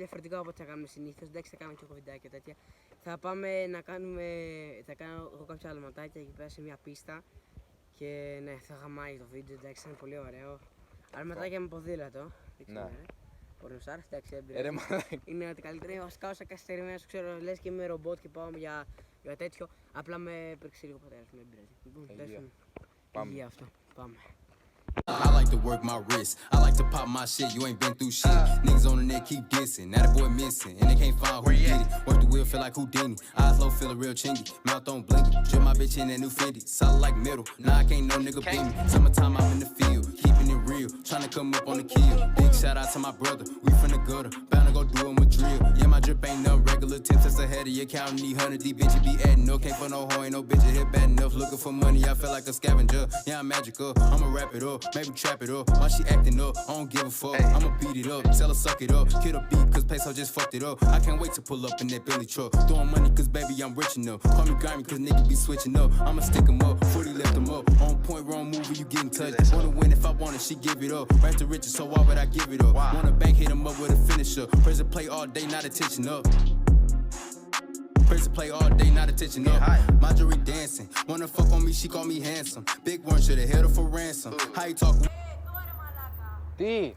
διαφορετικό από ό,τι θα κάνουμε συνήθως. Εντάξει, θα κάνουμε και κοβιντάκια και τέτοια. Θα πάμε να κάνουμε. Θα κάνω εγώ κάποια άλλα ματάκια εκεί πέρα σε μια πίστα. Και ναι, θα γαμάει το βίντεο, εντάξει, είναι πολύ ωραίο. Αλλά ματάκια με ποδήλατο. Ναι. Πορνοσάρ, εντάξει, έμπειρα. Είναι ότι καλύτερα. Βασικά, όσα καθυστερημένα σου ξέρω, λες και είμαι ρομπότ και πάω για τέτοιο. Απλά με έπαιξε λίγο πατέρα μου, δεν πειράζει. Λοιπόν, πάμε. Υγεία αυτό. Πάμε. I like to work my wrist. I like to pop my shit. You ain't been through shit. Niggas on the net keep dissing. Now the boy missing, and they can't find who did it. Work the wheel, feel like Houdini. Eyes low, feeling real chingy. Mouth on blinky. Drip my bitch in that new Fendi. Solid like metal. Nah, I can't no nigga beat me. Summertime, I'm in the field, keeping it real. Tryna come up on the kill. Big shout out to my brother. We from the gutter. Bound to go do him a drill. Yeah, my drip ain't no regular. 10 cents ahead of your counting. Need 100. These bitches be adding up. Can't for no hoe, ain't no bitch hit bad enough. Looking for money, I feel like a scavenger. Yeah, I'm magical. I'ma wrap it up, maybe trap it up. Why she acting up? I don't give a fuck. I'ma beat it up, tell her suck it up. Kill the beat cause peso just fucked it up. I can't wait to pull up in that Billy truck. Throwing money cause baby I'm rich enough. Call me grimy cause niggas be switching up. I'ma stick 'em up, 40 left 'em up. On point, wrong move when you getting touched. Wanna win if I want it, she give it up. Right to riches, so why would I give it up? Wanna bank, hit 'em up with a finisher. Press the play all day, not attention up. Press the play all day, not attention up. Marjorie dancing. Wanna fuck on me, she call me handsome. Big one should've held her for ransom. How you talk? Τι!